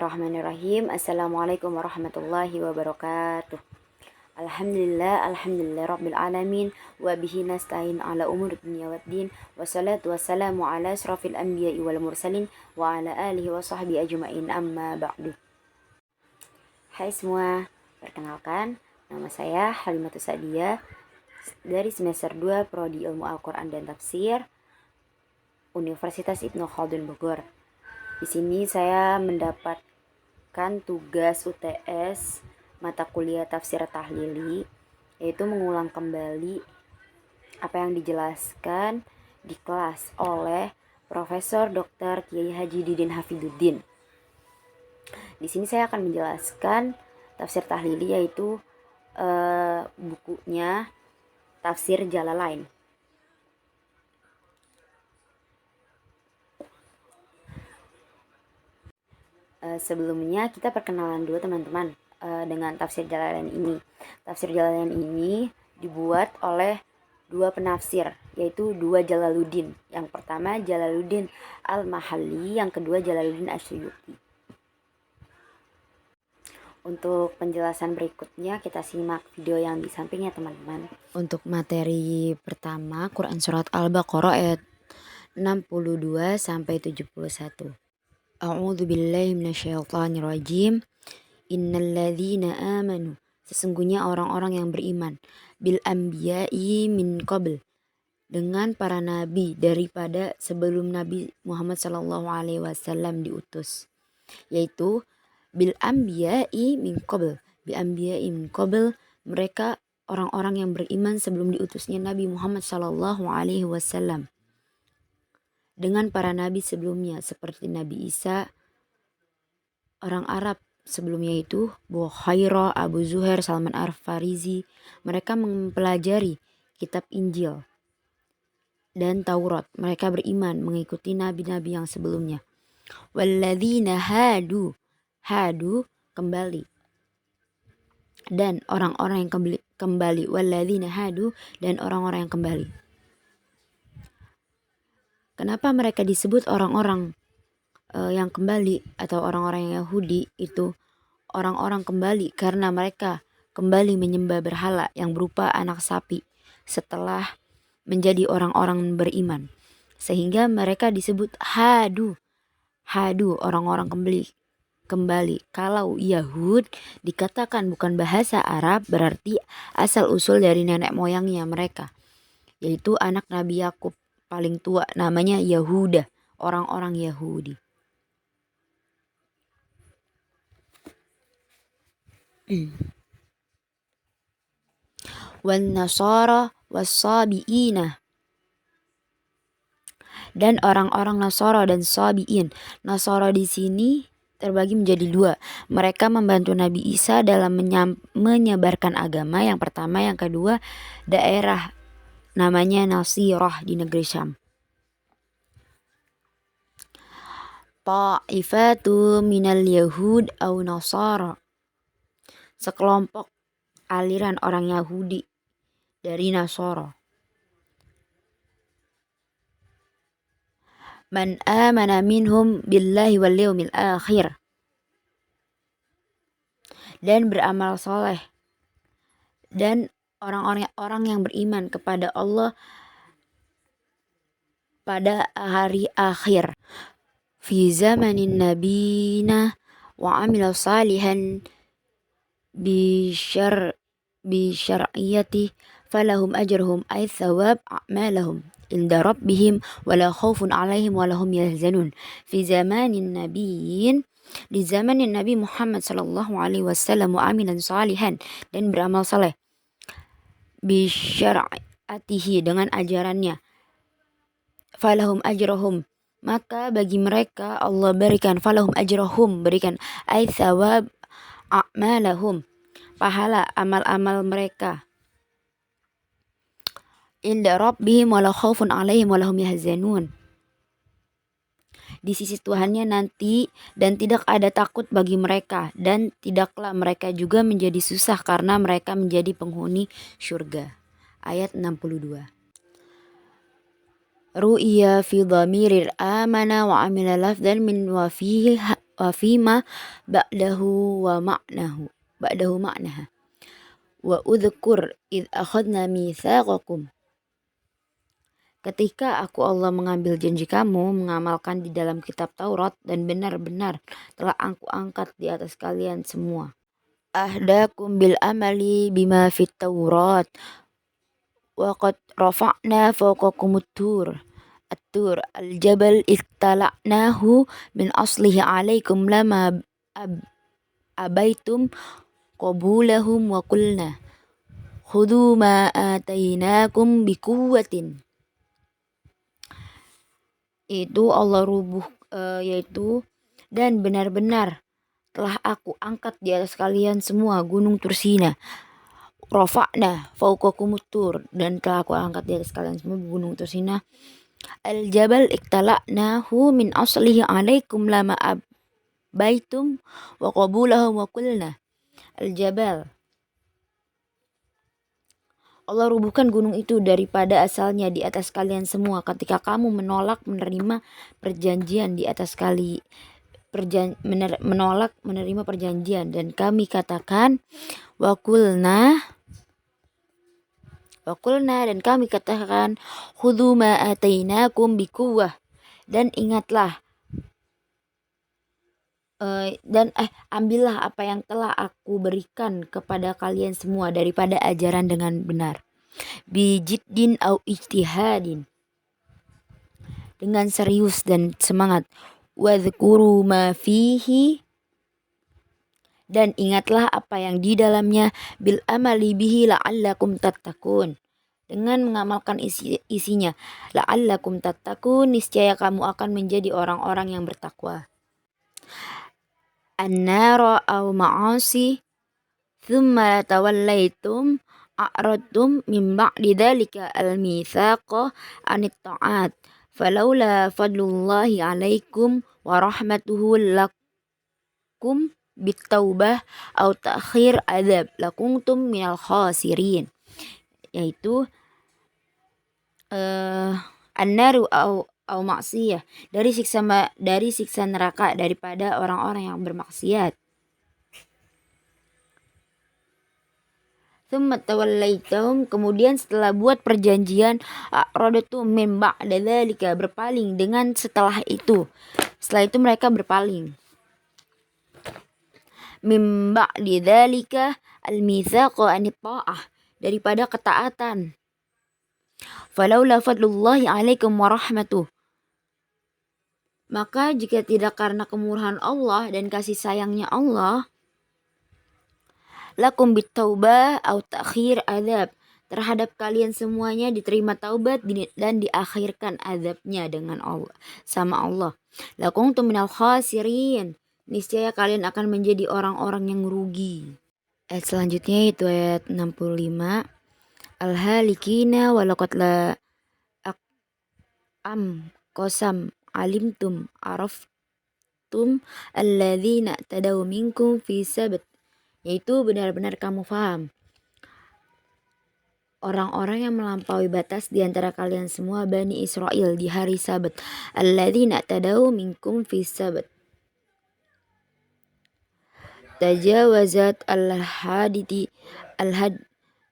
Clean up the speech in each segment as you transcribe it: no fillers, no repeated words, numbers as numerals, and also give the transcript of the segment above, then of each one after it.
Bismillahirrahmanirrahim. Assalamualaikum warahmatullahi wabarakatuh. Alhamdulillah rabbil alamin wa bihi nasta'in ala umuri dunya waddin wassalatu wassalamu ala asrafil anbiya'i wal mursalin wa ala alihi wa sahbihi ajma'in amma ba'du. Hai semua, perkenalkan nama saya Halimatus Sa'diyah dari semester 2 Prodi Ilmu Al-Quran dan Tafsir Universitas Ibnu Khaldun Bogor. Di sini saya mendapatkan tugas UTS mata kuliah tafsir tahlili, yaitu mengulang kembali apa yang dijelaskan di kelas oleh Profesor Dr. Kiai Haji Didin Hafidzuddin. Di sini saya akan menjelaskan tafsir tahlili, yaitu bukunya Tafsir Jalalain. Sebelumnya kita perkenalan dulu teman-teman dengan Tafsir Jalalain ini. Tafsir Jalalain ini dibuat oleh dua penafsir, yaitu dua Jalaluddin. Yang pertama Jalaluddin Al-Mahalli, yang kedua Jalaluddin Asyuyuti. Untuk penjelasan berikutnya kita simak video yang di sampingnya teman-teman. Untuk materi pertama, Quran Surat Al-Baqarah ayat 62 sampai 71. A'udzu billahi minasyaitonir rajim. Innalladzina amanu, sesungguhnya orang-orang yang beriman, bil anbiya'i min qabl, dengan para nabi daripada sebelum Nabi Muhammad sallallahu alaihi wasallam diutus, yaitu bil anbiya'i min qabl, bil anbiya'i min qabl, mereka orang-orang yang beriman sebelum diutusnya Nabi Muhammad sallallahu alaihi wasallam, dengan para nabi sebelumnya seperti Nabi Isa, orang Arab sebelumnya itu Bukhairah, Abu Zuhair, Salman Al-Farisi. Mereka mempelajari kitab Injil dan Taurat. Mereka beriman mengikuti nabi-nabi yang sebelumnya. Walladzina hadu, hadu kembali, dan orang-orang yang kembali. Walladzina hadu, dan orang-orang yang kembali. Kenapa mereka disebut orang-orang yang kembali atau orang-orang yang Yahudi? Itu orang-orang kembali karena mereka kembali menyembah berhala yang berupa anak sapi setelah menjadi orang-orang beriman, sehingga mereka disebut hadu. Hadu, orang-orang kembali. Kalau Yahud dikatakan bukan bahasa Arab, berarti asal usul dari nenek moyangnya mereka, yaitu anak Nabi Yakub paling tua, namanya Yahuda, orang-orang Yahudi. Wan nasara was-sabiina, dan orang-orang Nasara dan Sabiin. Nasara di sini terbagi menjadi dua. Mereka membantu Nabi Isa dalam menyebarkan agama. Yang pertama, yang kedua daerah namanya Nasirah di negeri Syam. Ta'ifatu minal Yahud au Nasara, sekelompok aliran orang Yahudi dari Nasara. Man amana minhum billahi wal yawmil akhir, dan beramal soleh, dan orang-orang yang beriman kepada Allah pada hari akhir. Fi zamanin nabina wa amila salihan bisyar'iyati falahum ajruhum ay thawab a'malahum inda rabbihim wala khaufun alaihim wala hum yahzanun. Fi zamanin nabiyyin, di zamanin Nabi Muhammad sallallahu alaihi wasallam, wa amilan salihan, dan beramal saleh, bisyar'atihi, dengan ajarannya, falahum ajruhum, maka bagi mereka Allah berikan, falahum ajruhum, berikan, ay thawab a'malahum, pahala amal-amal mereka, inda rabbihim wala khaufun alaihim wala hum yahzanun, di sisi Tuhannya nanti, dan tidak ada takut bagi mereka, dan tidaklah mereka juga menjadi susah karena mereka menjadi penghuni syurga. Ayat 62. Ru'ya fi dhamirir amana wa amila lafdan min wa fihi fima ba'dahu wa ma'naha wa udhkur id akhadna mitsaqakum. Ketika aku Allah mengambil janji kamu mengamalkan di dalam kitab Taurat dan benar-benar telah aku angkat di atas kalian semua. Ahdakum bil amali bima fit Taurat wa qad rafa'na fawqakumut tur. At-tur al-jabal ittala'nahu min aslihi alaikum lama abaitum qabulahum wa qulna khudhu ma atainakum biquwwatin. Itu Allah yaitu dan benar-benar telah aku angkat di atas kalian semua gunung Tursina. Rafa'na fawqakumut tur, dan telah aku angkat di atas kalian semua gunung Tursina. Al-jabal iktala'nahu min aslihi alaikum lama abaitum wa qabulahum wa qulna. Al-jabal, Allah rubuhkan gunung itu daripada asalnya di atas kalian semua ketika kamu menolak menerima perjanjian di atas menolak menerima perjanjian, dan kami katakan wakulna dan kami katakan khudhu ma atainakum biquwwah, dan ingatlah ambillah apa yang telah aku berikan kepada kalian semua daripada ajaran dengan benar. Bijiddin au ijtihadin, dengan serius dan semangat. Wadhkuru ma fihi, dan ingatlah apa yang di dalamnya. Bil amali bihi la'allakum tattaqun, dengan mengamalkan isinya. La'allakum tattaqun, niscaya kamu akan menjadi orang-orang yang bertakwa. An-nara au ma'asi thumma tawallaitum a'radtum min ba'di dhalika al-mitsaqa anit ta'at falawla fadlullahi alaikum wa rahmatuhu lakum bitaubah au ta'khir adzab lakuntum minal khasirin. Yaitu an-naru au maksiyah, dari siksa neraka daripada orang-orang yang bermaksiat. Tsumma tawallaitum, kemudian setelah buat perjanjian, a'radtum min ba'da dzalika, berpaling dengan setelah itu. Setelah itu mereka berpaling. Min ba'di dzalika al-mitsaqa anit ta'ah, daripada ketaatan. Falaula fadlullahi alaikum wa rahmatuh, maka jika tidak karena kemurahan Allah dan kasih sayangnya Allah, lakum bitaubah au ta'khir adzab, terhadap kalian semuanya diterima taubat dan diakhirkan azabnya dengan Allah, sama Allah. Lakuntum minal khasirin, niscaya kalian akan menjadi orang-orang yang rugi. Ayat selanjutnya itu ayat 65. Al-halikina walaqad la qasam alimtum araftum alladzina tadaw minkum fi sabt, yaitu benar-benar kamu faham orang-orang yang melampaui batas di antara kalian semua Bani Israel di hari Sabat. Alladzina tadaw minkum fi sabt tajawazat al-hadidi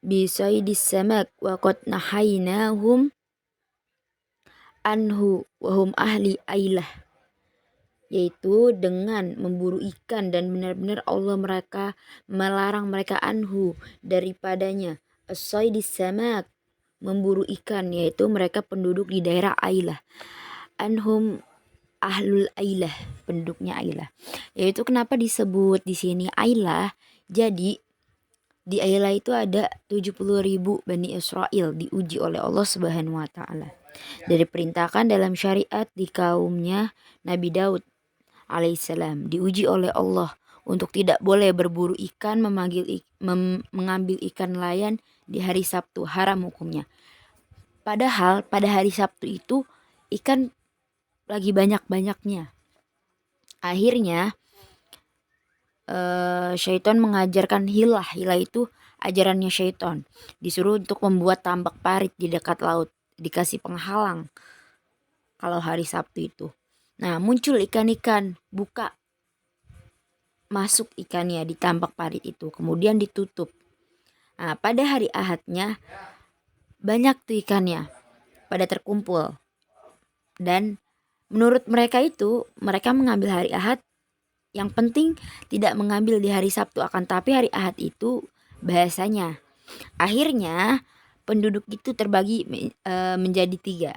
bisaydis samak wa qad nahaynahum anhu wahum ahli ailah, yaitu dengan memburu ikan, dan benar-benar Allah melarang mereka anhu, daripadanya. As-saydis samak, memburu ikan, yaitu mereka penduduk di daerah Ailah. Anhum ahlul Ailah, penduduknya Ailah. Yaitu kenapa disebut di sini Ailah? Jadi di Ailah itu ada 70.000 Bani Israel diuji oleh Allah Subhanahu wa taala. Dari perintahkan dalam syariat di kaumnya Nabi Daud alaihissalam, diuji oleh Allah untuk tidak boleh berburu ikan, mengambil ikan nelayan di hari Sabtu, haram hukumnya. Padahal pada hari Sabtu itu ikan lagi banyak-banyaknya. Akhirnya syaitan mengajarkan hilah itu ajarannya syaitan. Disuruh untuk membuat tambak parit di dekat laut, dikasih penghalang kalau hari Sabtu itu. Nah, muncul ikan-ikan buka masuk ikannya di tambak parit itu, kemudian ditutup. Nah, pada hari Ahadnya banyak tuh ikannya pada terkumpul. Dan menurut mereka itu, mereka mengambil hari Ahad, yang penting tidak mengambil di hari Sabtu, akan tapi hari Ahad itu bahasanya. Akhirnya penduduk itu terbagi menjadi 3.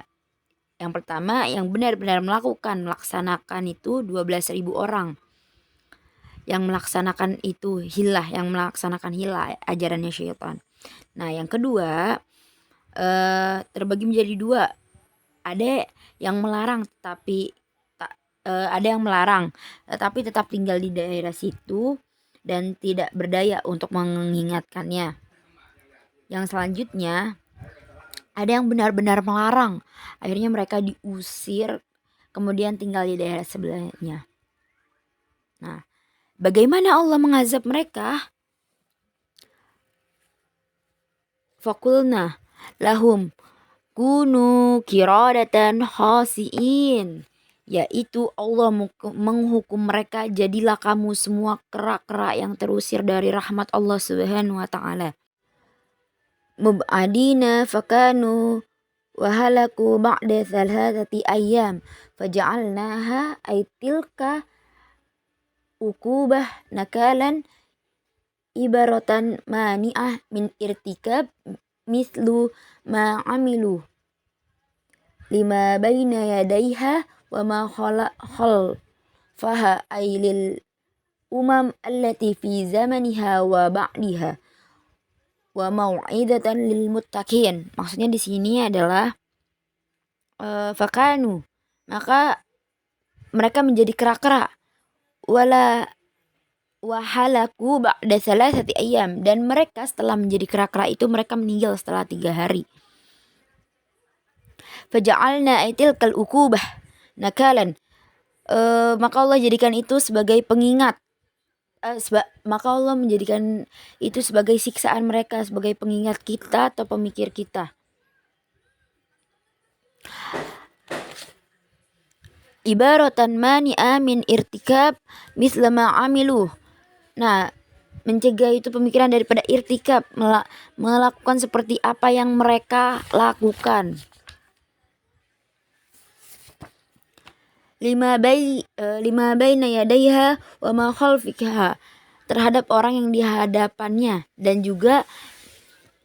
Yang pertama yang benar-benar melaksanakan itu 12.000 orang. Yang melaksanakan itu hilah, yang melaksanakan hilah ajarannya syaitan. Nah, yang kedua terbagi menjadi 2. Ada yang melarang tetapi tetap tinggal di daerah situ dan tidak berdaya untuk mengingatkannya. Yang selanjutnya ada yang benar-benar melarang. Akhirnya mereka diusir, kemudian tinggal di daerah sebelahnya. Nah, bagaimana Allah mengazab mereka? Fakulna lahum kunu kiradatan khasiin, yaitu Allah menghukum mereka, jadilah kamu semua kera-kera yang terusir dari rahmat Allah Subhanahu wa taala. Mub'adina fakanu wahalaku ba'da thalathati ayyam faja'alnaha aitilka ukubah nakalan ibaratan mani'ah min irtikab mislu ma amilu lima baina yadaiha wa ma khalfaha ailil umam allati fi zamaniha wa ba'diha wa mau'idatan lil muttaqin. Maksudnya di sini adalah fakanu, maka mereka menjadi kera-kera, wala wahalaku ba'da salasati ayyam, dan mereka setelah menjadi kera-kera itu mereka meninggal setelah 3 hari. Faja'alna aitilkal ukubah nakalan, maka Allah jadikan itu sebagai pengingat, maka Allah menjadikan itu sebagai siksaan mereka, sebagai pengingat kita atau pemikir kita. Ibaratan mani'a min irtikab misla ma amilu. Nah, mencegah itu pemikiran daripada irtikab, melakukan seperti apa yang mereka lakukan. Lima baina yadaiha wa ma khalfiha, terhadap orang yang di hadapannya dan juga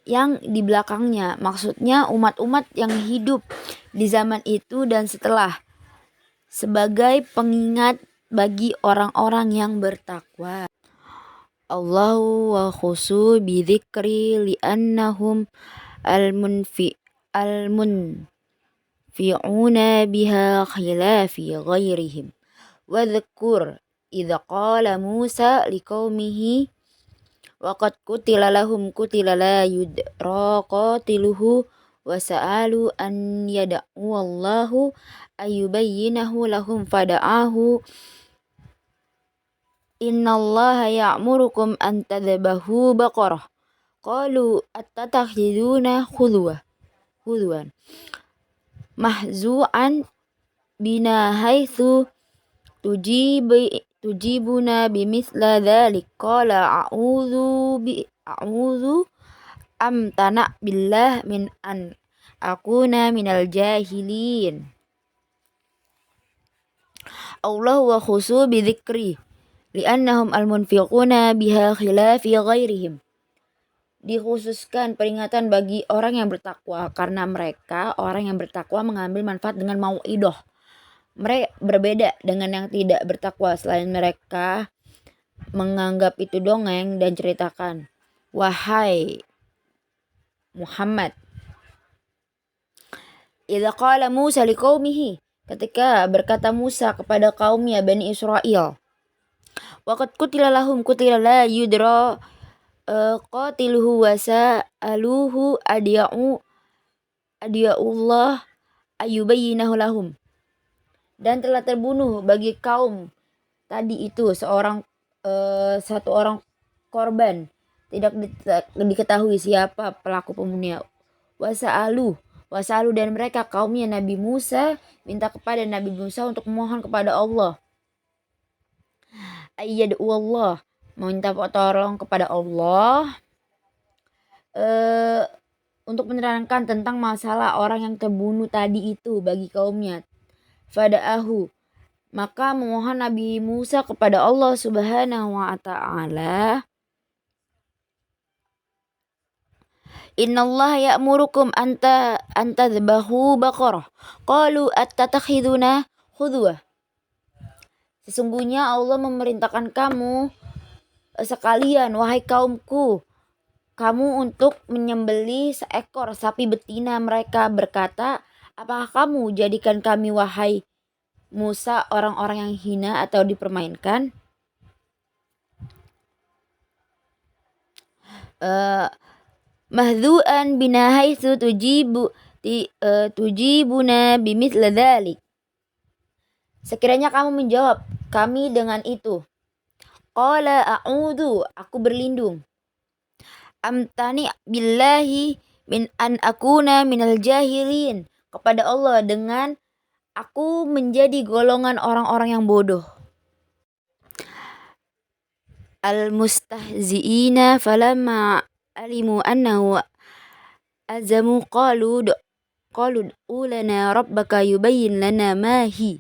yang di belakangnya. Maksudnya umat-umat yang hidup di zaman itu dan setelah, sebagai pengingat bagi orang-orang yang bertakwa. Allahu wa khusu bidzikri li'annahum al-munfi'una biha khilafi ghairihim. Wa dhkur idza qala Musa liqaumihi wa qad kutila la yudra qatiluhu wa sa'alu an yada'u Allahu ayyubayyinahu lahum fada'ahu innallaha ya'murukum an tadhbahu baqarah qalu attatakhiduna khudwan mahzu'an bina haitsu tujibuna bimithla dhalik qala a'udzu amtana billah min an akuna minal jahilin. Allah wa khusu bidzikri li'annahum al-munfiquna biha khilafi ghairihim. Dikhususkan peringatan bagi orang yang bertakwa karena mereka orang yang bertakwa mengambil manfaat dengan mau'idoh. Mereka berbeda dengan yang tidak bertakwa, selain mereka menganggap itu dongeng dan ceritakan. Wahai Muhammad, idza qala Musa liqaumihi, ketika berkata Musa kepada kaumnya Bani Israel, waqad kutila la yudra qatiluhu wa sa'aluhu adiya'ullah ayyubayyinahu lahum, dan telah terbunuh bagi kaum tadi itu satu orang korban, tidak diketahui siapa pelaku pembunuhnya. Wasa'alu, dan mereka kaumnya Nabi Musa minta kepada Nabi Musa untuk memohon kepada Allah ayyadu Allah, meminta tolong kepada Allah untuk menerangkan tentang masalah orang yang terbunuh tadi itu bagi kaumnya. Fada'ahu, maka memohon Nabi Musa kepada Allah Subhanahu wa taala, Innallaha ya'murukum anta dzbahu baqarah. Qalu attatakhiduna khudwa. Sesungguhnya Allah memerintahkan kamu sekalian, wahai kaumku, kamu untuk menyembelih seekor sapi betina. Mereka berkata, apakah kamu jadikan kami, wahai Musa, orang-orang yang hina atau dipermainkan? Mahdu'an bina haitsu tujibuna bimithla dzalik. Sekiranya kamu menjawab kami dengan itu. Qala a'udzu, aku berlindung. Amtani billahi min an akuna minal jahilin, kepada Allah dengan aku menjadi golongan orang-orang yang bodoh. Al-mustahzi'ina falamma alimu annahu azamu qalu ulana rabbaka yubayyin lana ma hi.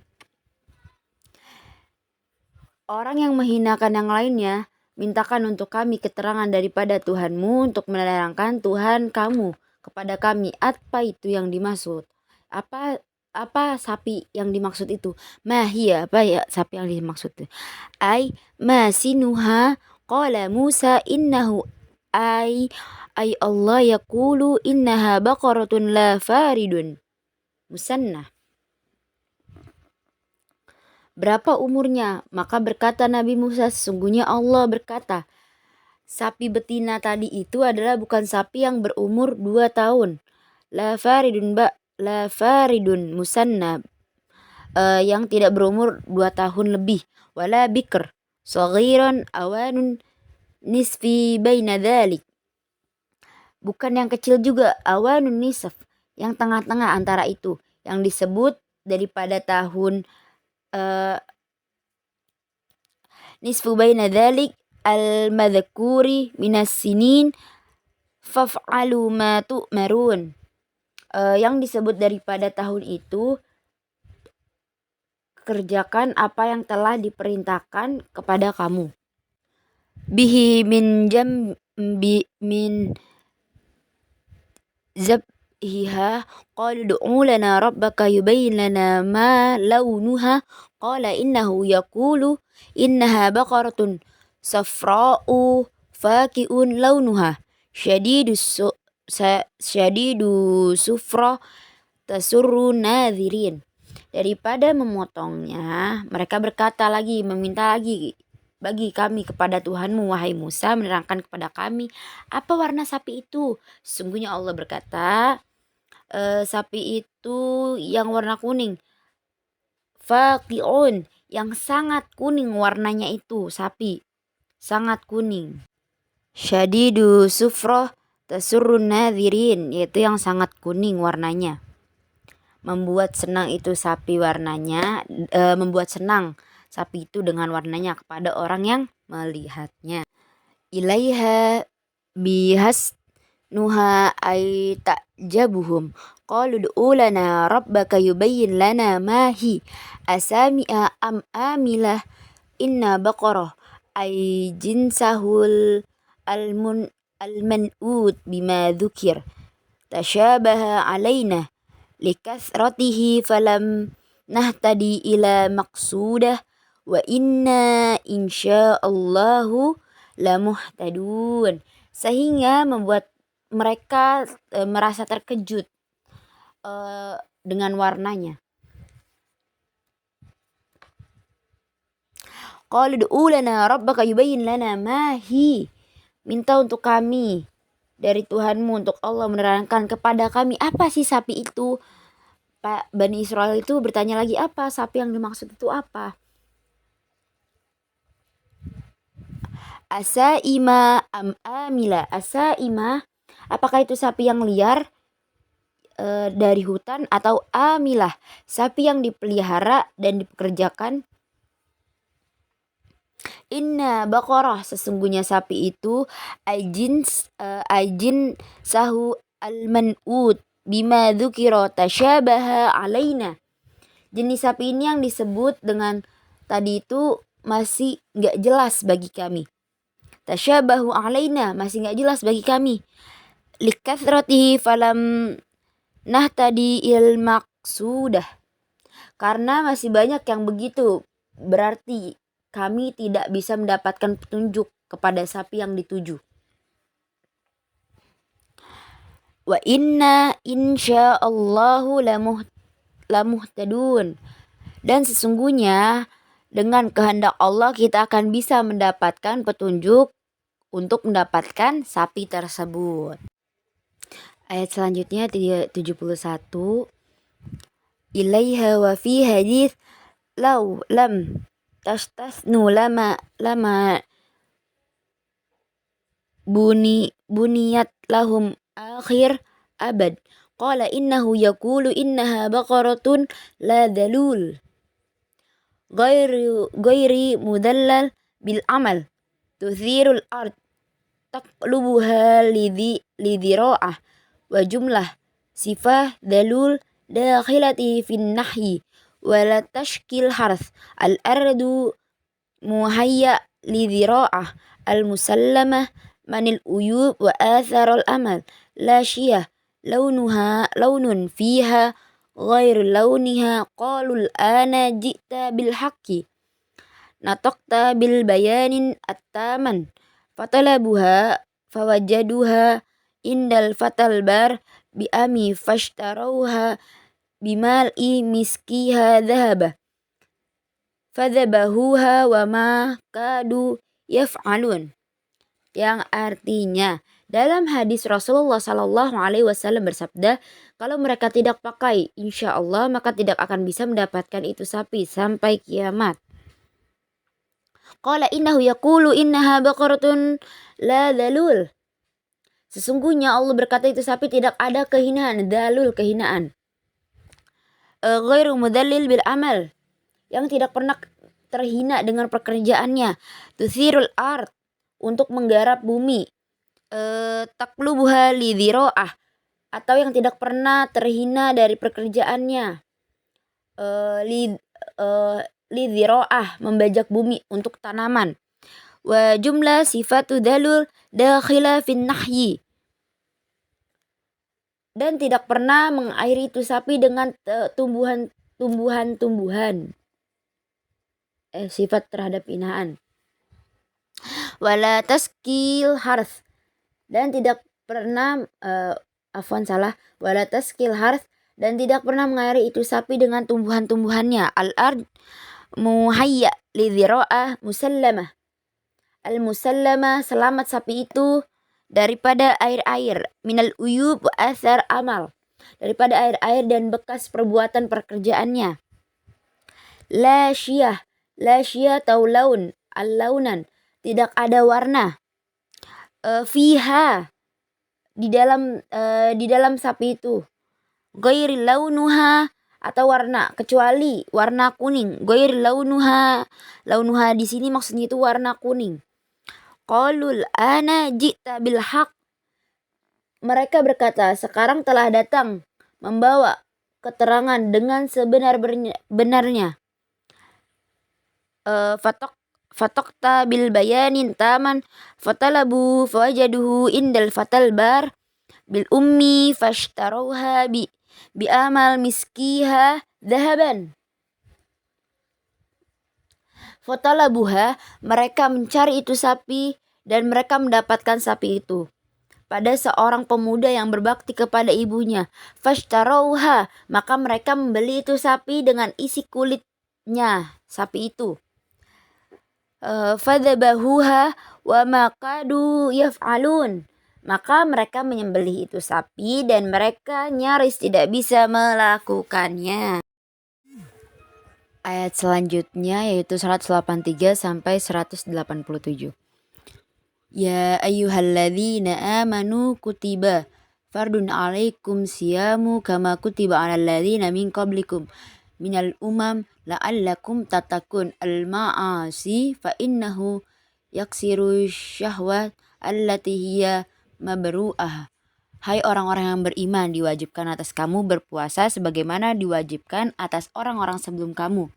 Orang yang menghinakan yang lainnya, mintakan untuk kami keterangan daripada Tuhanmu untuk menerangkan Tuhan kamu kepada kami. Apa itu yang dimaksud? Apa sapi yang dimaksud itu? Mahia, apa ya sapi yang dimaksud itu? Ay masinuha qala Musa innahu ay Allah yaqulu innaha baqaratun la faridun musanna. Berapa umurnya? Maka berkata Nabi Musa, sesungguhnya Allah berkata, sapi betina tadi itu adalah bukan sapi yang berumur 2 tahun. La faridun musanna, yang tidak berumur 2 tahun lebih. Wala bikr saghiran awanun nisfi baina dhalik. Bukan yang kecil juga, awanun nisf, yang tengah-tengah antara itu, yang disebut daripada tahun nisfu baina dhalik al-madhkuri minas sinin faf'alu ma tu'marun. Yang disebut daripada tahun itu, kerjakan apa yang telah diperintahkan kepada kamu. Bihi min zabhiha qalu du'u lana rabbaka yubayyin lana ma launuha qala innahu yaqulu innaha baqaratun safra'u faqi'un launuha syadidu sufra tasurru nadhirin. Daripada memotongnya, mereka berkata lagi, meminta lagi bagi kami kepada Tuhanmu, wahai Musa, menerangkan kepada kami apa warna sapi itu. Sesungguhnya Allah berkata, sapi itu yang warna kuning. Faqi'un, yang sangat kuning warnanya itu, sapi sangat kuning. Syadidu sufrah tasurrun nadhirin, yaitu yang sangat kuning warnanya. Membuat senang itu sapi warnanya, membuat senang sapi itu dengan warnanya kepada orang yang melihatnya. Ilaiha bihasnuha ay ta'jabuhum qalu du'u lana rabbaka yubayyin lana ma hi asami'a am amilah inna baqarah ay jinsahul al-man'ud bima dhukir tashabaha alaina likathratihi falam nahtadi ila maqsudah wa inna insyaallahu lamuhtadun. Sehingga membuat mereka merasa terkejut dengan warnanya. Qalu du'u lana rabbaka yubayyin lana ma hi, minta untuk kami dari Tuhanmu, untuk Allah menerangkan kepada kami apa sih sapi itu. Pak Bani Israel itu bertanya lagi, apa sapi yang dimaksud itu apa? Asaima am amila. Asaima, apakah itu sapi yang liar dari hutan, atau amilah, sapi yang dipelihara dan dipekerjakan? Inna baqarah, sesungguhnya sapi itu ajin sahu al-man'ud bima dzukira tasyabaha alaina. Jenis sapi ini yang disebut dengan tadi itu masih nggak jelas bagi kami. Tasyabahu alaina, masih nggak jelas bagi kami. Likathratihi falam nahtadi il maqsudah, karena masih banyak yang begitu, berarti kami tidak bisa mendapatkan petunjuk kepada sapi yang dituju. Wa inna insyaallahu lamuhtadun, dan sesungguhnya dengan kehendak Allah kita akan bisa mendapatkan petunjuk untuk mendapatkan sapi tersebut. Ayat selanjutnya 71. Ilaiha wa fi hadith law lam tastasnu lama buniyat lahum akhir abad. Qala innahu yaqulu innaha baqaratun la dalul ghairi mudallal bil amal tuthirul ard taqlubuha lidhira'ah wa jumlah sifah dalul dakhilati fin nahyi wala tashkil harth al ardu muhayya lidhira'ah al musallamah manil uyub wa athar al amal la syiyah launun fiha ghair launiha qalul ana ji'ta bil haqqi nataqta bil bayanin at-taman fatalabuha fawajaduha indal fatal bar bi'ami fashtarauha bimal'i miskiha dhahaba fadhabahuha wa ma kadu yaf'alun, yang artinya dalam hadis Rasulullah Sallallahu Alaihi Wasallam bersabda, kalau mereka tidak pakai, insya Allah maka tidak akan bisa mendapatkan itu sapi sampai kiamat. Qala innahu yaqulu innaha baqaratun la dalul. Sesungguhnya Allah berkata itu sapi tidak ada kehinaan, dalul kehinaan. Ghairu mudallil bil amal, yang tidak pernah terhina dengan pekerjaannya. Tuthirul ard, untuk menggarap bumi. Taklubuha lidhira'ah, atau yang tidak pernah terhina dari pekerjaannya. Lidhira'ah, membajak bumi untuk tanaman. Wa jumlah sifatu dalul dakhila fin nahyi, dan tidak pernah mengairi itu sapi dengan tumbuhan-tumbuhan sifat terhadap hinaan. Wala taskil harth, dan tidak pernah wala taskil harth, dan tidak pernah mengairi itu sapi dengan tumbuhan-tumbuhannya. Al-ard muhayya lidhira'ah musallamah, al-musallamah, selamat sapi itu daripada air-air, minal uyub wa athar amal, daripada air-air dan bekas perbuatan pekerjaannya. La syiyah atau laun, al-launan, tidak ada warna. Fiha, di dalam sapi itu. Ghairi launuha, atau warna, kecuali warna kuning. Ghairi launuha di sini maksudnya itu warna kuning. Qalul ana ji'ta bil haq, mereka berkata sekarang telah datang membawa keterangan dengan sebenar-benarnya. Fataqta bil bayanin taman fatalabu fawajaduhu indal fatal bar bil ummi fashtaruha bi amal miskiha dhahaban. Fatalabuha, mereka mencari itu sapi dan mereka mendapatkan sapi itu pada seorang pemuda yang berbakti kepada ibunya. Fashtaruha, maka mereka membeli itu sapi dengan isi kulitnya sapi itu. Fadhabahuha wa ma kadu yaf'alun, maka mereka menyembelih itu sapi dan mereka nyaris tidak bisa melakukannya. Ayat selanjutnya yaitu 183 sampai 187. Ya ayyuhalladzina amanu kutiba fardun alaikum siyamu kama kutiba alal ladzina min qablikum minal umam la'allakum tatakun al-ma'asi fa innahu yaksiru syahwat allati hiya mabru'ah. Hai orang-orang yang beriman, diwajibkan atas kamu berpuasa sebagaimana diwajibkan atas orang-orang sebelum kamu.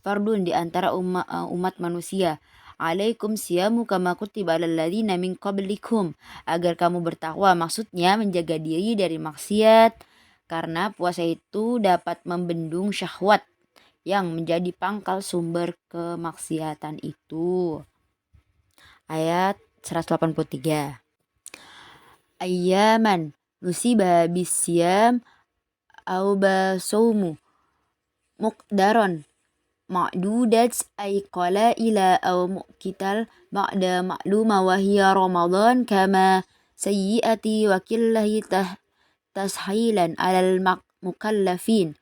Fardun di antara umat manusia. Alaikum siyamu kama kutiba alal ladzina min qablikum. Agar kamu bertakwa, maksudnya menjaga diri dari maksiat. Karena puasa itu dapat membendung syahwat yang menjadi pangkal sumber kemaksiatan itu. Ayat 183. Ayyaman nusiba bisyam au basaumu muqdaron ma'dudat ay qalaila aw mu'kital ba'da ma'luma wa hiya ramadan kama sayyiati wa killahi tashilan alal mukallafin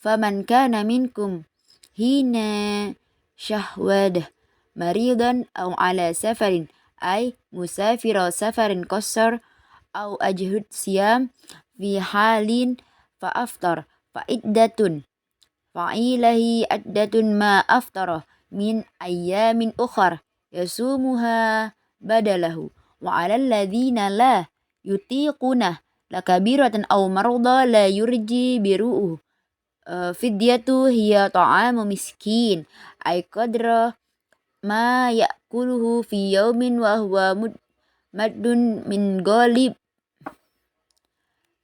faman kana minkum hina syahwadah maridan aw ala safarin ay musafira safarin qasar aw ajhud siyam fi halin fa aftar fa iddatun fa'ilahi addatun ma aftara min ayyamin ukhar yasumuha badalahu wa 'alal ladzina la yutiquna lakabiratan aw marda la yurji biru'u fidyatu hiya ta'amu miskin ay qadra ma ya'kuluhu fi yaumin wa huwa maddun min ghalib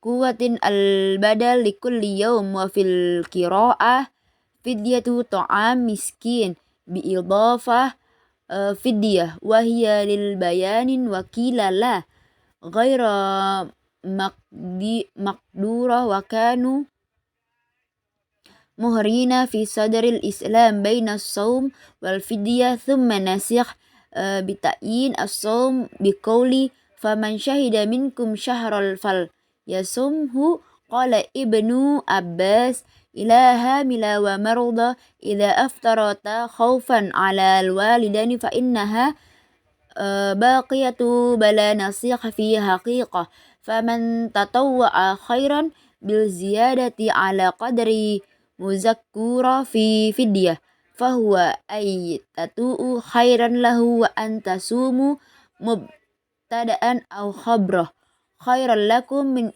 kuwatin al-badal likulli yawm wa fil qira'ah fidyatu ta'am miskin bi idafah fidyah wa hiya lil bayanin wa qila la ghaira maqdura wa kanu muhrina fi sadril islam baina as-sawm wal fidyah thumma nasikh bi ta'yin as-sawm bi qawli faman syahida minkum syahral fal yasumhu qala ibnu Abbas ila hamila wa marudha idza aftarata khaufan ala alwalidani fa innaha baqiyatu bala nasikh fi haqiqah faman tatawwa'a khairan bil ziyadati ala qadri muzakkura fi fidyah fahuwa ay tatu'u khairan lahu wa antasumu mubtada'an aw khabrah khairan lakum min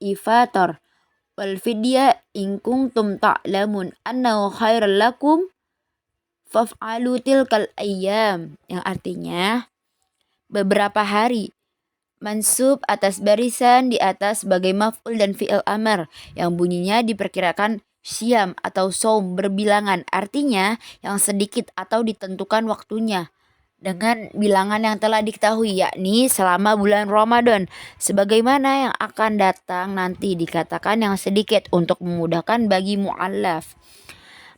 ifatar wal fidya in kuntum ta'lamun annahu khairan lakum faf'alu tilkal ayyam, yang artinya beberapa hari, mansub atas barisan di atas sebagai maf'ul dan fi'il amar yang bunyinya diperkirakan syam atau saum berbilangan, artinya yang sedikit atau ditentukan waktunya dengan bilangan yang telah diketahui, yakni selama bulan Ramadan, sebagaimana yang akan datang nanti dikatakan yang sedikit untuk memudahkan bagi mu'allaf.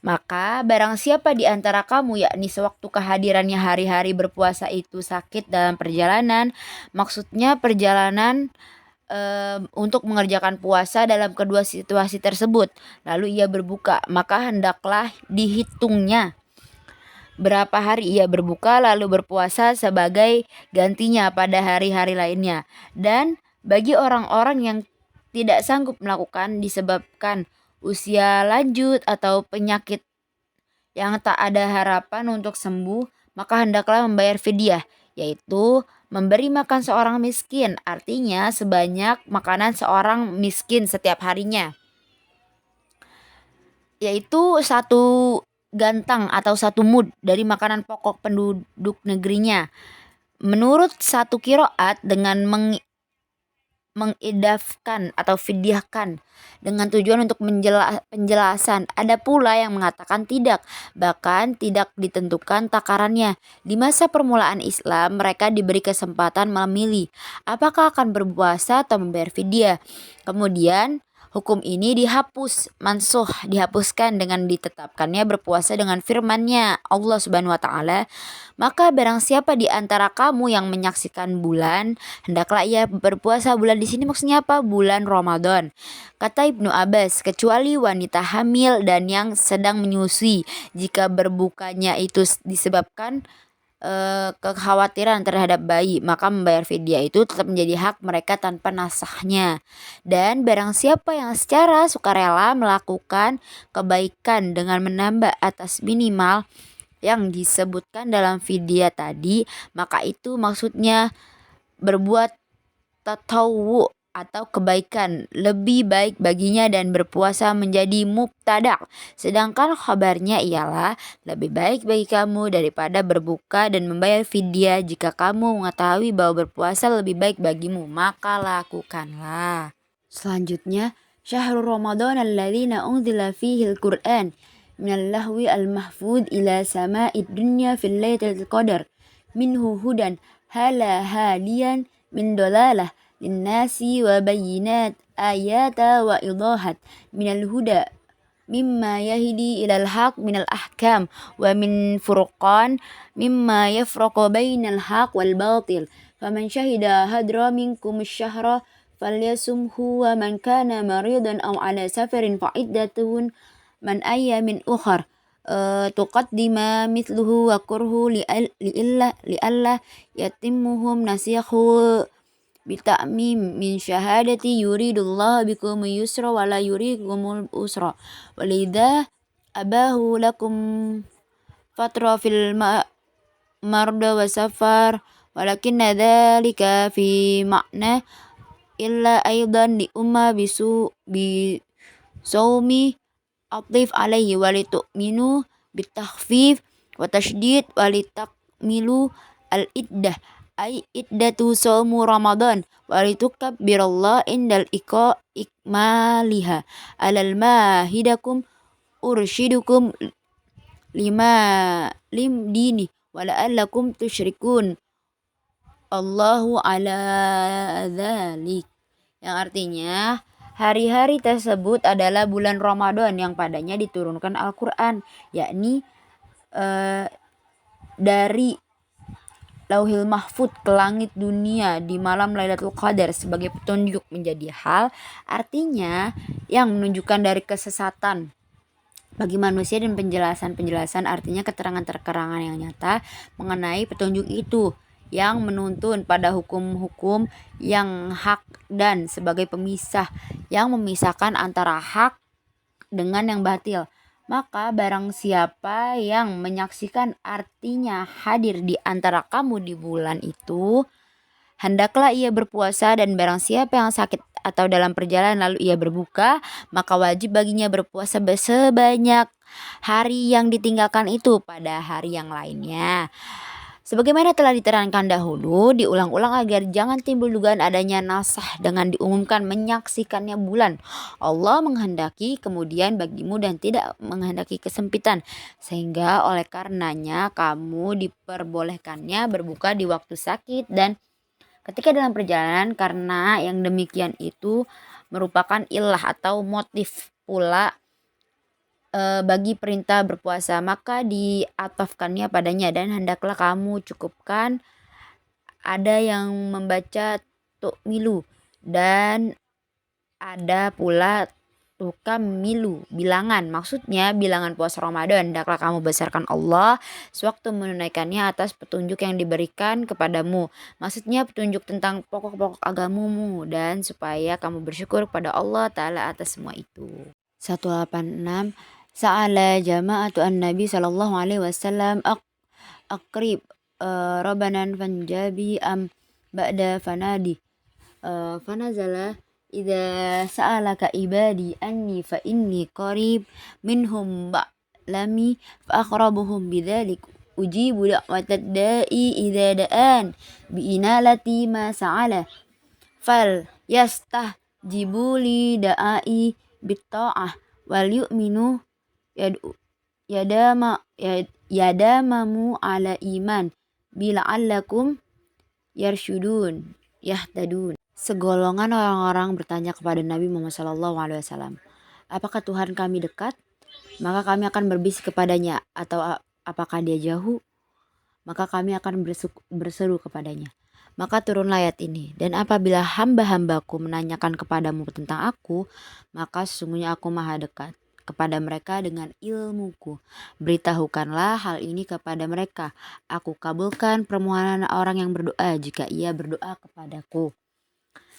Maka barang siapa di antara kamu, yakni sewaktu kehadirannya hari-hari berpuasa itu sakit dalam perjalanan, maksudnya perjalanan untuk mengerjakan puasa dalam kedua situasi tersebut, lalu ia berbuka, maka hendaklah dihitungnya berapa hari ia berbuka lalu berpuasa sebagai gantinya pada hari-hari lainnya. Dan bagi orang-orang yang tidak sanggup melakukan disebabkan usia lanjut atau penyakit yang tak ada harapan untuk sembuh, maka hendaklah membayar fidyah, yaitu memberi makan seorang miskin, artinya sebanyak makanan seorang miskin setiap harinya, yaitu satu gantang atau satu mud dari makanan pokok penduduk negerinya. Menurut satu qiraat dengan mengidafkan atau fidyahkan dengan tujuan untuk penjelasan. Ada pula yang mengatakan tidak, bahkan tidak ditentukan takarannya. Di masa permulaan Islam, mereka diberi kesempatan memilih apakah akan berpuasa atau membayar fidyah. Kemudian hukum ini dihapuskan dengan ditetapkannya berpuasa dengan firman-Nya Allah Subhanahu wa taala, maka barang siapa di antara kamu yang menyaksikan bulan, hendaklah ia berpuasa. Bulan di sini maksudnya apa? Bulan Ramadan. Kata Ibnu Abbas, kecuali wanita hamil dan yang sedang menyusui, jika berbukanya itu disebabkan kekhawatiran terhadap bayi, maka membayar fidyah itu tetap menjadi hak mereka tanpa nasahnya. Dan barang siapa yang secara sukarela melakukan kebaikan dengan menambah atas minimal yang disebutkan dalam fidyah tadi, maka itu maksudnya berbuat tatawwu atau kebaikan lebih baik baginya dan berpuasa menjadi mubtada. Sedangkan kabarnya ialah lebih baik bagi kamu daripada berbuka dan membayar fidyah. Jika kamu mengetahui bahwa berpuasa lebih baik bagimu, maka lakukanlah. Selanjutnya, syahrul Ramadan alladhina unzila fihi al-Qur'an minal lahwi al-mahfud ila sama'id dunya fil lailatul qadar minhu hudan hala haliyan min dolalah linnasi wa bayyinat ayata wa idahat minal huda mimma yahdi ilal haq minal ahkam wa min furqan mimma yafraqu bainal haq wal batil faman syahida hadra minkum syahra falyasumhu wa man kana maridan aw ala safarin fa iddatun man ayyamin ukhar tuqaddima mithluhu wa kurhu li'alla yatimmuhum nasiyahu bita'mim min syahadati yuridullahu bikum yusra wa la yurikumul usra walidha abahu lakum fatra fil marda wa safar walakinna dhalika fi ma'na illa aidan li umma bi sawmi atif alaihi walitu'minu bitakhfif wa tasydid walitakmilu al iddah ay iddatu saumu Ramadan walitukabbirallah indal ikmaliha alal mahidakum urshidukum lima lim dini wala'allakum tusyrikun Allahu ala dzalik, yang artinya hari-hari tersebut adalah bulan Ramadan yang padanya diturunkan Al-Quran, yakni dari Lauhil Mahfud ke langit dunia di malam Lailatul Qadar sebagai petunjuk menjadi hal, artinya yang menunjukkan dari kesesatan bagi manusia dan penjelasan-penjelasan artinya keterangan-keterangan yang nyata mengenai petunjuk itu yang menuntun pada hukum-hukum yang hak dan sebagai pemisah yang memisahkan antara hak dengan yang batil. Maka barang siapa yang menyaksikan artinya hadir di antara kamu di bulan itu, hendaklah ia berpuasa, dan barang siapa yang sakit atau dalam perjalanan lalu ia berbuka, maka wajib baginya berpuasa sebanyak hari yang ditinggalkan itu pada hari yang lainnya. Sebagaimana telah diterangkan dahulu, diulang-ulang agar jangan timbul dugaan adanya nasah dengan diumumkan menyaksikannya bulan. Allah menghendaki kemudian bagimu dan tidak menghendaki kesempitan, sehingga oleh karenanya kamu diperbolehkannya berbuka di waktu sakit dan ketika dalam perjalanan, karena yang demikian itu merupakan ilah atau motif pula bagi perintah berpuasa, maka diatafkannya padanya, dan hendaklah kamu cukupkan. Ada yang membaca tu'milu dan ada pula tukamilu, bilangan, maksudnya bilangan puasa Ramadan. Hendaklah kamu besarkan Allah sewaktu menunaikannya atas petunjuk yang diberikan kepadamu, maksudnya petunjuk tentang pokok-pokok agamamu, dan supaya kamu bersyukur kepada Allah Ta'ala atas semua itu. 186 Sa'ala jama'atu an-nabi sallallahu alaihi wasallam akrib rabanan fanjabi am ba'da fanadi fanazala idza sa'alaka ibadi anni fa inni qarib minhum ba'lami fa aqrabuhum bidzalik ujibu da'watad da'i idza da'an bi inalati ma sa'ala fal yastahjibuli da'i bitta'ah wal yu'minu yadamamu ala iman bila'allakum yahtadun. Segolongan orang-orang bertanya kepada Nabi Muhammad SAW, apakah Tuhan kami dekat? Maka kami akan berbisik kepadanya, atau apakah dia jauh? Maka kami akan berseru kepadanya. Maka turunlah ayat ini, dan apabila hamba-hambaku menanyakan kepadamu tentang aku, maka sesungguhnya aku maha dekat. kepada mereka dengan ilmuku. Beritahukanlah hal ini kepada mereka. Aku kabulkan permohonan orang yang berdoa jika ia berdoa kepadaku,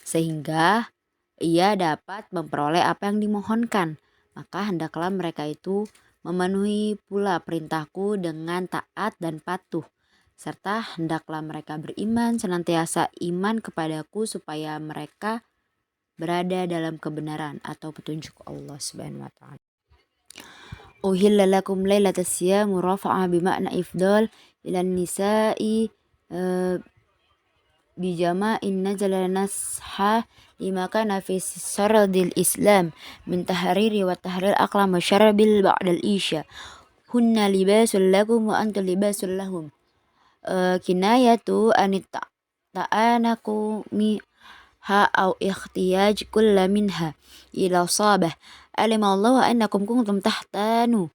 sehingga ia dapat memperoleh apa yang dimohonkan. Maka hendaklah mereka itu memenuhi pula perintahku dengan taat dan patuh, serta hendaklah mereka beriman senantiasa iman kepadaku supaya mereka berada dalam kebenaran atau petunjuk Allah Subhanahu wa taala. Uhilla lakum lailatas siyam murafa'ah bima'na ifdal ila nisa'i bijama'in nazala nasha lima kana fi saradil islam min tahriri wa tahrir aqlam wa syarabil ba'dal isya hunna libasul lakum wa antum libasul lahum. Kinayatu anit ta'anaku ha au ikhtiyaj kulla minha ila sabah alima Allah annakum kuntum tahtanuna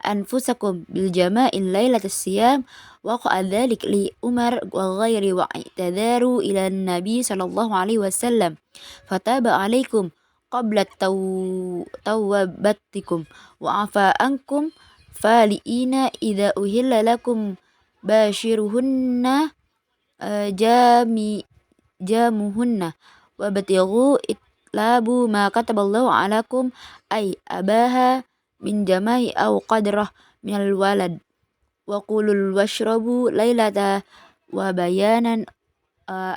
anfusakum bil jama'in lailatas siyam wa qadzalik li Umar wa ghairi wa i'tadaru ila Nabi sallallahu alaihi wasallam fataba alaikum qabla tawbatikum wa afa ankum faliina idza uhilla lakum bashiruhunna jamuhunna wabtighu itlabu ma kataballahu alakum ay abaha min jamai aw qadrah minal walad wa qulul washrabu laylata wa bayanan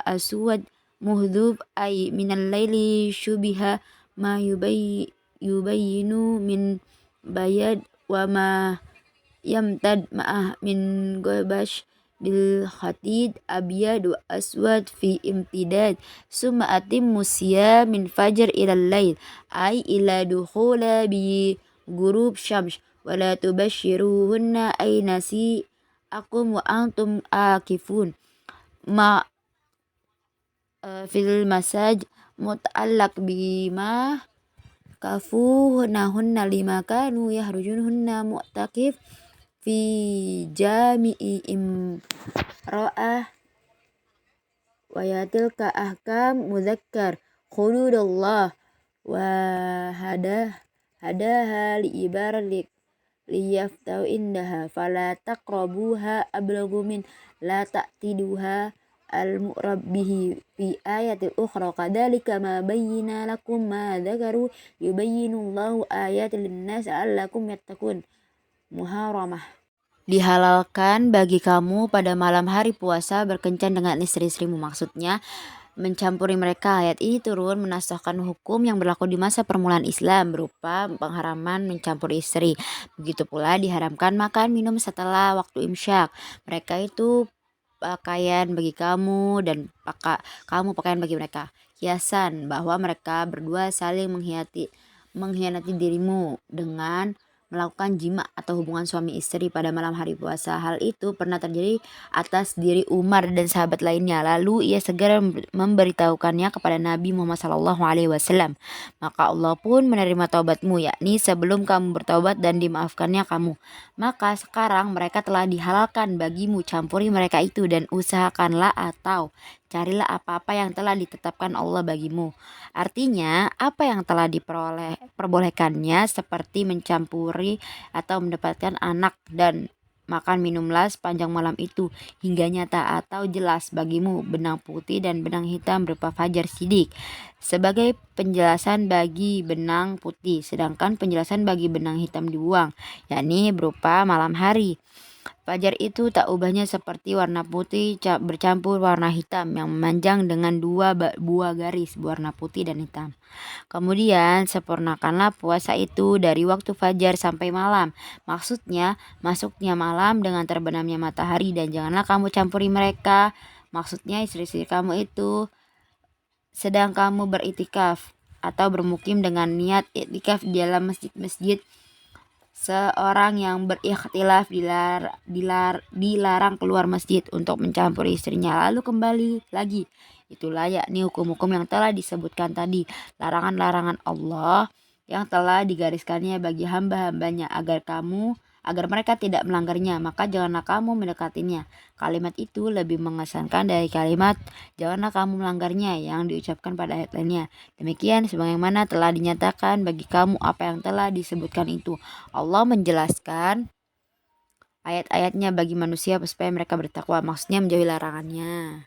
aswad muhdub ay minal layli syubiha ma yubayyinu min bayad wa ma yamtad ma'ah min gobash bil khatid abyad wa aswad fi imtidad summa atimmu siyam min fajr ila lail ay ila dukhula bi ghurub syams wa la tubashiruhunna ay nasi akum wa antum akifun ma fil masaj muta'allaq bima kafuhunna lima kanu yahrujunhunna mu'takif fi jami'i imra'ah wa yatilka ahkam mudzakkar khududallah wa hadaha li ibaralik liyaftau indaha fala taqrabuha ablagu min la ta'tiduha al-mu'rabbihi fi ayatil ukhra kadhalika ma bayyina lakum ma dzakaru yubayyinullahu ayatil linnas la'allakum yattaqun. Muharramah. Dihalalkan bagi kamu pada malam hari puasa berkencan dengan istri-istrimu. Maksudnya mencampuri mereka. Ayat ini turun menasahkan hukum yang berlaku di masa permulaan Islam berupa pengharaman mencampuri istri. Begitu pula diharamkan makan minum setelah waktu imsyak. Mereka itu pakaian bagi kamu dan kamu pakaian bagi mereka. Kiasan bahwa mereka berdua saling mengkhianati dirimu dengan melakukan jima atau hubungan suami istri pada malam hari puasa. Hal itu pernah terjadi atas diri Umar dan sahabat lainnya. Lalu ia segera memberitahukannya kepada Nabi Muhammad SAW. Maka Allah pun menerima taubatmu, yakni sebelum kamu bertaubat dan dimaafkannya kamu. Maka sekarang mereka telah dihalalkan bagimu, campuri mereka itu dan usahakanlah atau carilah apa-apa yang telah ditetapkan Allah bagimu. Artinya, apa yang telah diperbolehkannya seperti mencampuri atau mendapatkan anak dan makan minumlah sepanjang malam itu hingga nyata atau jelas bagimu benang putih dan benang hitam berupa fajar sidik sebagai penjelasan bagi benang putih, sedangkan penjelasan bagi benang hitam dibuang, yakni berupa malam hari. Fajar itu tak ubahnya seperti warna putih bercampur warna hitam yang memanjang dengan dua buah garis berwarna putih dan hitam. Kemudian sempurnakanlah puasa itu dari waktu fajar sampai malam. Maksudnya masuknya malam dengan terbenamnya matahari, dan janganlah kamu campuri mereka. Maksudnya istri-istri kamu itu sedang kamu beritikaf atau bermukim dengan niat iktikaf di dalam masjid-masjid. Seorang yang berikhtilaf dilarang keluar masjid untuk mencampuri istrinya lalu kembali lagi. Itulah yakni hukum-hukum yang telah disebutkan tadi, larangan-larangan Allah yang telah digariskannya bagi hamba-hambanya agar agar mereka tidak melanggarnya, maka janganlah kamu mendekatinya. Kalimat itu lebih mengesankan dari kalimat janganlah kamu melanggarnya yang diucapkan pada ayat lainnya. Demikian sebagaimana telah dinyatakan bagi kamu apa yang telah disebutkan itu. Allah menjelaskan ayat-ayatnya bagi manusia supaya mereka bertakwa, maksudnya menjauhi larangannya.